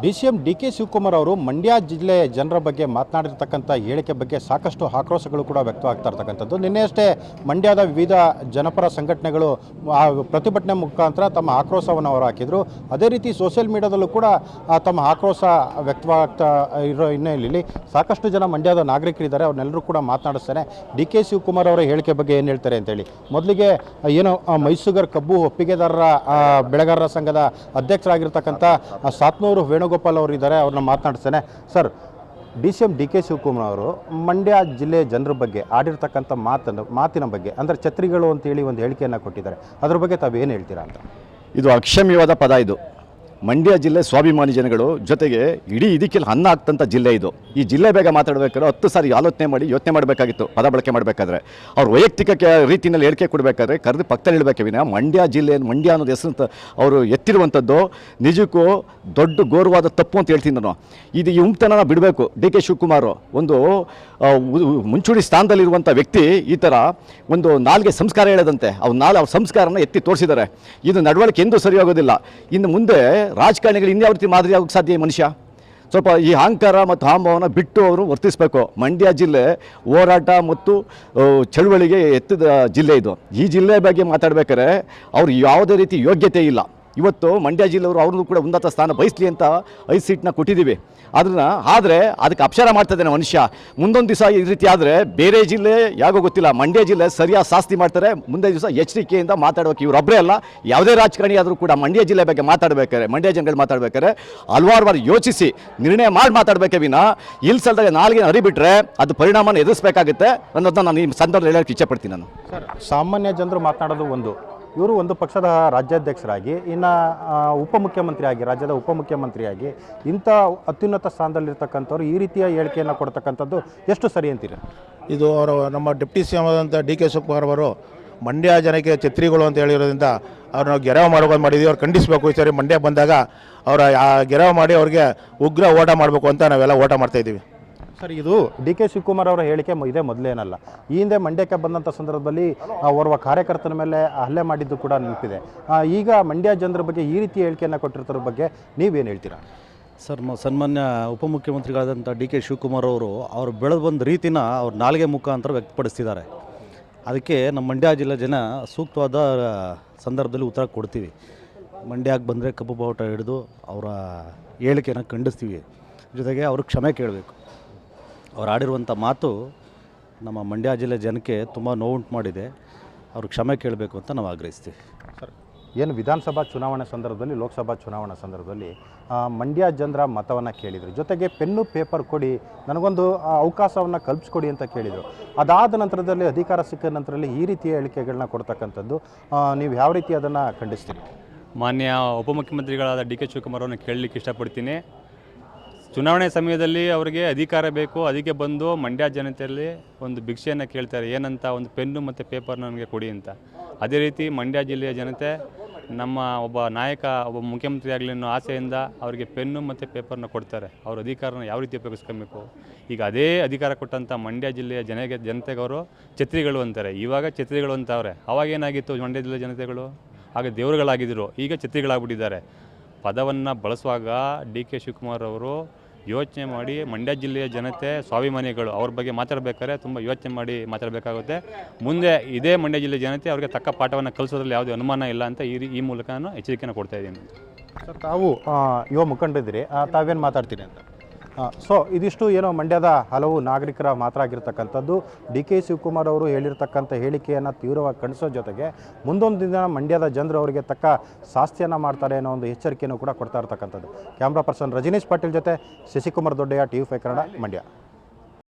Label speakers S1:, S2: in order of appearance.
S1: ಡಿ.ಸಿ.ಎಂ ಡಿ.ಕೆ. ಶಿವಕುಮಾರ್ ಅವರು ಮಂಡ್ಯ ಜಿಲ್ಲೆ ಜನರ ಬಗ್ಗೆ ಮಾತನಾಡಿರ್ತಕ್ಕಂಥ ಹೇಳಿಕೆ ಬಗ್ಗೆ ಸಾಕಷ್ಟು ಆಕ್ರೋಶಗಳು ಕೂಡ ವ್ಯಕ್ತವಾಗ್ತಾ ಇರ್ತಕ್ಕಂಥದ್ದು. ನಿನ್ನೆಯಷ್ಟೇ ಮಂಡ್ಯದ ವಿವಿಧ ಜನಪರ ಸಂಘಟನೆಗಳು ಪ್ರತಿಭಟನೆ ಮುಖಾಂತರ ತಮ್ಮ ಆಕ್ರೋಶವನ್ನು ಅವರು ಹಾಕಿದರು. ಅದೇ ರೀತಿ ಸೋಷಿಯಲ್ ಮೀಡಿಯಾದಲ್ಲೂ ಕೂಡ ತಮ್ಮ ಆಕ್ರೋಶ ವ್ಯಕ್ತವಾಗ್ತಾ ಇರೋ ಹಿನ್ನೆಲೆಯಲ್ಲಿ ಸಾಕಷ್ಟು ಜನ ಮಂಡ್ಯದ ನಾಗರಿಕರಿದ್ದಾರೆ. ಅವ್ರನ್ನೆಲ್ಲರೂ ಕೂಡ ಮಾತನಾಡಿಸ್ತೇನೆ. ಡಿ.ಕೆ. ಶಿವಕುಮಾರ್ ಅವರ ಹೇಳಿಕೆ ಬಗ್ಗೆ ಏನು ಹೇಳ್ತಾರೆ ಅಂತೇಳಿ. ಮೊದಲಿಗೆ ಏನು ಮೈಸೂಗರ್ ಕಬ್ಬು ಒಪ್ಪಿಗೆದಾರರ ಬೆಳೆಗಾರರ ಸಂಘದ ಅಧ್ಯಕ್ಷರಾಗಿರ್ತಕ್ಕಂಥ ಸಾತ್ನೂರು ವೇಣುಗೋಪಾಲ್ ಅವರು ಇದ್ದಾರೆ, ಅವ್ರನ್ನ ಮಾತನಾಡ್ತೇನೆ. ಸರ್, ಡಿ.ಸಿ.ಎಂ ಡಿ.ಕೆ. ಶಿವಕುಮಾರ್ ಅವರು ಮಂಡ್ಯ ಜಿಲ್ಲೆ ಜನರ ಬಗ್ಗೆ ಆಡಿರ್ತಕ್ಕಂಥ ಮಾತಿನ ಬಗ್ಗೆ ಅಂದರೆ ಛತ್ರಿಗಳು ಅಂತೇಳಿ ಒಂದು ಹೇಳಿಕೆಯನ್ನು ಕೊಟ್ಟಿದ್ದಾರೆ. ಅದ್ರ ಬಗ್ಗೆ ತಾವೇನು ಹೇಳ್ತೀರಾ ಅಂತ?
S2: ಇದು ಅಕ್ಷಮ್ಯವಾದ ಪದ. ಇದು ಮಂಡ್ಯ ಜಿಲ್ಲೆ ಸ್ವಾಭಿಮಾನಿ ಜನಗಳು ಜೊತೆಗೆ ಇಡೀ ಇದಕ್ಕೆಲ್ಲ ಅನ್ನ ಆಗ್ತಂಥ ಜಿಲ್ಲೆ ಇದು. ಈ ಜಿಲ್ಲೆ ಬೇಗ ಮಾತಾಡಬೇಕಾದ್ರೆ 10 ಸಾರಿ ಆಲೋಚನೆ ಮಾಡಿ ಯೋಚನೆ ಮಾಡಬೇಕಾಗಿತ್ತು. ಪದ ಬಳಕೆ ಮಾಡಬೇಕಾದ್ರೆ ಅವ್ರು ವೈಯಕ್ತಿಕ ರೀತಿಯಲ್ಲಿ ಹೇಳಿಕೆ ಕೊಡಬೇಕಾದ್ರೆ ಕರೆದು ಪಕ್ಕದಲ್ಲಿ ಇಡಬೇಕೆ ವಿನ ಮಂಡ್ಯ ಜಿಲ್ಲೆ ಮಂಡ್ಯ ಅನ್ನೋದು ಹೆಸರು ಅವರು ಎತ್ತಿರುವಂಥದ್ದು ನಿಜಕ್ಕೂ ದೊಡ್ಡ ಗೌರವವಾದ ತಪ್ಪು ಅಂತ ಹೇಳ್ತೀನಿ ನಾನು. ಇದು ಈ ಉಂಟನ ಬಿಡಬೇಕು. ಡಿ.ಕೆ. ಶಿವಕುಮಾರ್ ಒಂದು ಮುಂಚೂಣಿ ಸ್ಥಾನದಲ್ಲಿರುವಂಥ ವ್ಯಕ್ತಿ ಈ ಥರ ಒಂದು ನಾಲ್ಗೆ ಸಂಸ್ಕಾರ ಹೇಳದಂತೆ ಅವ್ರ ಸಂಸ್ಕಾರನ ಎತ್ತಿ ತೋರಿಸಿದ್ದಾರೆ. ಇದು ನಡವಳಿಕೆ ಎಂದೂ ಸರಿ ಆಗೋದಿಲ್ಲ. ಇನ್ನು ಮುಂದೆ ರಾಜಕಾರಣಿಗಳು ಇನ್ಯಾವ ರೀತಿ ಮಾದರಿ ಆಗೋಕ್ಕೆ ಸಾಧ್ಯ? ಮನುಷ್ಯ ಸ್ವಲ್ಪ ಈ ಅಹಂಕಾರ ಮತ್ತು ಅಹಂಭಾವನ ಬಿಟ್ಟು ಅವರು ವರ್ತಿಸಬೇಕು. ಮಂಡ್ಯ ಜಿಲ್ಲೆ ಹೋರಾಟ ಮತ್ತು ಚಳುವಳಿಗೆ ಎತ್ತಿದ ಜಿಲ್ಲೆ ಇದು. ಈ ಜಿಲ್ಲೆ ಬಗ್ಗೆ ಮಾತಾಡಬೇಕಾದ್ರೆ ಅವ್ರು ಯಾವುದೇ ರೀತಿ ಯೋಗ್ಯತೆ ಇಲ್ಲ. ಇವತ್ತು ಮಂಡ್ಯ ಜಿಲ್ಲೆಯವರು ಅವ್ರನ್ನೂ ಕೂಡ ಉನ್ನತ ಸ್ಥಾನ ಬಯಸಲಿ ಅಂತ 5 ಸೀಟ್ನ ಕೊಟ್ಟಿದ್ದೀವಿ. ಆದರೆ ಅದಕ್ಕೆ ಅಪಚಾರ ಮಾಡ್ತಿದ್ದಾನೆ ಮನುಷ್ಯ. ಮುಂದೊಂದು ದಿವಸ ಈ ರೀತಿ ಆದರೆ ಬೇರೆ ಜಿಲ್ಲೆ ಯಾಕೋ ಗೊತ್ತಿಲ್ಲ, ಮಂಡ್ಯ ಜಿಲ್ಲೆ ಸರಿಯಾಗಿ ಶಾಸ್ತಿ ಮಾಡ್ತಾರೆ. ಮುಂದೆ ದಿವಸ ಎಚ್ಚರಿಕೆಯಿಂದ ಮಾತಾಡಬೇಕು. ಇವರೊಬ್ಬರೇ ಅಲ್ಲ, ಯಾವುದೇ ರಾಜಕಾರಣಿ ಆದರೂ ಕೂಡ ಮಂಡ್ಯ ಜಿಲ್ಲೆ ಬಗ್ಗೆ ಮಾತಾಡಬೇಕಾದ್ರೆ, ಮಂಡ್ಯ ಜನಗಳು ಮಾತಾಡಬೇಕಾದ್ರೆ ಹಲವಾರು ಬಾರಿ ಯೋಚಿಸಿ ನಿರ್ಣಯ ಮಾಡಿ ಮಾತಾಡಬೇಕೇ ವಿನ ಇಲ್ಸಲ್ದಾಗ ನಾಲ್ಗೆ ಹರಿಬಿಟ್ರೆ ಅದು ಪರಿಣಾಮನ ಎದುರಿಸಬೇಕಾಗುತ್ತೆ ಅನ್ನೋದನ್ನ ನಾನು ಈ ಸಂದರ್ಭದಲ್ಲಿ ಹೇಳೋಕ್ಕೆ ಇಚ್ಛೆಪಡ್ತೀನಿ. ನಾನು
S1: ಸರ್, ಸಾಮಾನ್ಯ ಜನರು ಮಾತನಾಡೋದು ಒಂದು, ಇವರು ಒಂದು ಪಕ್ಷದ ರಾಜ್ಯಾಧ್ಯಕ್ಷರಾಗಿ ಇನ್ನು ಉಪಮುಖ್ಯಮಂತ್ರಿಯಾಗಿ ರಾಜ್ಯದ ಉಪಮುಖ್ಯಮಂತ್ರಿಯಾಗಿ ಇಂಥ ಅತ್ಯುನ್ನತ ಸ್ಥಾನದಲ್ಲಿರ್ತಕ್ಕಂಥವ್ರು ಈ ರೀತಿಯ ಹೇಳಿಕೆಯನ್ನು ಕೊಡ್ತಕ್ಕಂಥದ್ದು ಎಷ್ಟು ಸರಿ ಅಂತೀರಿ? ಇದು
S3: ಅವರು ನಮ್ಮ ಡೆಪ್ಟಿ ಸಿ ಎಂ ಆದಂಥ ಡಿ.ಕೆ. ಶಿವಕುಮಾರ್ ಅವರು ಮಂಡ್ಯ ಜನಕ್ಕೆ ಛತ್ರಿಗಳು ಅಂತ ಹೇಳಿರೋದ್ರಿಂದ ಅವ್ರನ್ನ ಗೆರವು ಮಾಡೋದು ಮಾಡಿದ್ದೀವಿ. ಅವ್ರು ಖಂಡಿಸಬೇಕು. ಈ ಸರಿ ಮಂಡ್ಯ ಬಂದಾಗ ಅವರ ಗೆರವು ಮಾಡಿ ಅವ್ರಿಗೆ ಉಗ್ರ ಓಟ ಮಾಡಬೇಕು ಅಂತ ನಾವೆಲ್ಲ ಓಟ ಮಾಡ್ತಾಯಿದ್ದೀವಿ.
S1: ಸರ್, ಇದು ಡಿ.ಕೆ. ಶಿವಕುಮಾರ್ ಅವರ ಹೇಳಿಕೆ ಇದೇ ಮೊದಲೇನಲ್ಲ. ಈ ಹಿಂದೆ ಮಂಡ್ಯಕ್ಕೆ ಬಂದಂಥ ಸಂದರ್ಭದಲ್ಲಿ ಓರ್ವ ಕಾರ್ಯಕರ್ತನ ಮೇಲೆ ಹಲ್ಲೆ ಮಾಡಿದ್ದು ಕೂಡ ನೆನಪಿದೆ. ಈಗ ಮಂಡ್ಯ ಜನರ ಬಗ್ಗೆ ಈ ರೀತಿ ಹೇಳಿಕೆಯನ್ನು ಕೊಟ್ಟಿರ್ತರ ಬಗ್ಗೆ ನೀವೇನು ಹೇಳ್ತೀರಾ?
S4: ಸರ್, ಸನ್ಮಾನ್ಯ ಉಪಮುಖ್ಯಮಂತ್ರಿಗಳಾದಂಥ ಡಿ.ಕೆ. ಶಿವಕುಮಾರ್ ಅವರು ಬೆಳೆದು ಬಂದ ರೀತಿನ ಅವ್ರು ನಾಲ್ಗೆ ಮುಖಾಂತರ ವ್ಯಕ್ತಪಡಿಸ್ತಿದ್ದಾರೆ. ಅದಕ್ಕೆ ನಮ್ಮ ಮಂಡ್ಯ ಜಿಲ್ಲೆ ಜನ ಸೂಕ್ತವಾದ ಸಂದರ್ಭದಲ್ಲಿ ಉತ್ತರ ಕೊಡ್ತೀವಿ. ಮಂಡ್ಯಕ್ಕೆ ಬಂದರೆ ಕಬ್ಬು ಬಾವುಟ ಹಿಡಿದು ಅವರ ಹೇಳಿಕೆಯನ್ನು ಖಂಡಿಸ್ತೀವಿ. ಜೊತೆಗೆ ಅವರು ಕ್ಷಮೆ ಕೇಳಬೇಕು. ಅವ್ರು ಆಡಿರುವಂಥ ಮಾತು ನಮ್ಮ ಮಂಡ್ಯ ಜಿಲ್ಲೆ ಜನಕ್ಕೆ ತುಂಬ ನೋವುಂಟು ಮಾಡಿದೆ. ಅವರು ಕ್ಷಮೆ ಕೇಳಬೇಕು ಅಂತ ನಾವು ಆಗ್ರಹಿಸ್ತೀವಿ.
S1: ಸರ್, ಏನು ವಿಧಾನಸಭಾ ಚುನಾವಣೆ ಸಂದರ್ಭದಲ್ಲಿ, ಲೋಕಸಭಾ ಚುನಾವಣಾ ಸಂದರ್ಭದಲ್ಲಿ ಮಂಡ್ಯ ಜನರ ಮತವನ್ನು ಕೇಳಿದರು. ಜೊತೆಗೆ ಪೆನ್ನು ಪೇಪರ್ ಕೊಡಿ, ನನಗೊಂದು ಅವಕಾಶವನ್ನು ಕಲ್ಪಿಸ್ಕೊಡಿ ಅಂತ ಕೇಳಿದರು. ಅದಾದ ನಂತರದಲ್ಲಿ ಅಧಿಕಾರ ಸಿಕ್ಕ ನಂತರದಲ್ಲಿ ಈ ರೀತಿಯ ಹೇಳಿಕೆಗಳನ್ನ ಕೊಡ್ತಕ್ಕಂಥದ್ದು ನೀವು ಯಾವ ರೀತಿ ಅದನ್ನು ಖಂಡಿಸ್ತೀರಿ?
S5: ಮಾನ್ಯ ಉಪಮುಖ್ಯಮಂತ್ರಿಗಳಾದ ಡಿ.ಕೆ. ಶಿವಕುಮಾರ್ ಅವರನ್ನು ಕೇಳಲಿಕ್ಕೆ ಇಷ್ಟಪಡ್ತೀನಿ. ಚುನಾವಣೆ ಸಮಯದಲ್ಲಿ ಅವರಿಗೆ ಅಧಿಕಾರ ಬೇಕು, ಅದಕ್ಕೆ ಬಂದು ಮಂಡ್ಯ ಜನತೆಯಲ್ಲಿ ಒಂದು ಭಿಕ್ಷೆಯನ್ನು ಕೇಳ್ತಾರೆ. ಏನಂತ? ಒಂದು ಪೆನ್ನು ಮತ್ತು ಪೇಪರ್ ನನಗೆ ಕೊಡಿ ಅಂತ. ಅದೇ ರೀತಿ ಮಂಡ್ಯ ಜಿಲ್ಲೆಯ ಜನತೆ ನಮ್ಮ ಒಬ್ಬ ನಾಯಕ, ಒಬ್ಬ ಮುಖ್ಯಮಂತ್ರಿ ಆಗಲಿ ಅನ್ನೋ ಆಸೆಯಿಂದ ಅವರಿಗೆ ಪೆನ್ನು ಮತ್ತು ಪೇಪರ್ನ ಕೊಡ್ತಾರೆ. ಅವ್ರ ಅಧಿಕಾರನ ಯಾವ ರೀತಿ ಉಪಯೋಗಿಸ್ಕೊಬೇಕು. ಈಗ ಅದೇ ಅಧಿಕಾರ ಕೊಟ್ಟಂಥ ಮಂಡ್ಯ ಜಿಲ್ಲೆಯ ಜನತೆಗೆ ಅವರು ಛತ್ರಿಗಳು ಅಂತಾರೆ. ಇವಾಗ ಛತ್ರಿಗಳು ಅಂತವ್ರೆ. ಅವಾಗೇನಾಗಿತ್ತು? ಮಂಡ್ಯ ಜಿಲ್ಲೆಯ ಜನತೆಗಳು ಆಗ ದೇವರುಗಳಾಗಿದ್ದರು, ಈಗ ಛತ್ರಿಗಳಾಗ್ಬಿಟ್ಟಿದ್ದಾರೆ. ಪದವನ್ನು ಬಳಸುವಾಗ ಡಿ.ಕೆ. ಶಿವಕುಮಾರ್ ಅವರು ಯೋಚನೆ ಮಾಡಿ, ಮಂಡ್ಯ ಜಿಲ್ಲೆಯ ಜನತೆ ಸ್ವಾಭಿಮಾನಿಗಳು, ಅವ್ರ ಬಗ್ಗೆ ಮಾತಾಡಬೇಕಾದ್ರೆ ತುಂಬ ಯೋಚನೆ ಮಾಡಿ ಮಾತಾಡಬೇಕಾಗುತ್ತೆ. ಮುಂದೆ ಇದೇ ಮಂಡ್ಯ ಜಿಲ್ಲೆಯ ಜನತೆ ಅವ್ರಿಗೆ ತಕ್ಕ ಪಾಠವನ್ನು ಕಲಿಸೋದ್ರಲ್ಲಿ ಯಾವುದೇ ಅನುಮಾನ ಇಲ್ಲ ಅಂತ ಈ ಮೂಲಕ ನಾನು ಎಚ್ಚರಿಕೆಯನ್ನು ಕೊಡ್ತಾ ಇದ್ದೀನಿ.
S1: ಸರ್, ತಾವು ಯುವ ಮುಖಂಡರಿದ್ದೀರಿ, ತಾವೇನು ಮಾತಾಡ್ತೀರಿ ಅಂತ? ಸೊ ಇದಿಷ್ಟು ಏನೋ ಮಂಡ್ಯದ ಹಲವು ನಾಗರಿಕರ ಮಾತಾಗಿರ್ತಕ್ಕಂಥದ್ದು. ಡಿ.ಕೆ. ಶಿವಕುಮಾರ್ ಅವರು ಹೇಳಿರ್ತಕ್ಕಂಥ ಹೇಳಿಕೆಯನ್ನು ತೀವ್ರವಾಗಿ ಖಂಡಿಸೋ ಜೊತೆಗೆ ಮುಂದೊಂದು ದಿನ ಮಂಡ್ಯದ ಜನರು ಅವರಿಗೆ ತಕ್ಕ ಶಾಸ್ತಿಯನ್ನು ಮಾಡ್ತಾರೆ ಅನ್ನೋ ಒಂದು ಎಚ್ಚರಿಕೆಯನ್ನು ಕೂಡ ಕೊಡ್ತಾ ಇರ್ತಕ್ಕಂಥದ್ದು. ಕ್ಯಾಮ್ರಾ ಪರ್ಸನ್ ರಜನೀಶ್ ಪಾಟೀಲ್ ಜೊತೆ ಶಶಿಕುಮಾರ್ ದೊಡ್ಡಯ್ಯ, TV5 ಕನ್ನಡ, ಮಂಡ್ಯ.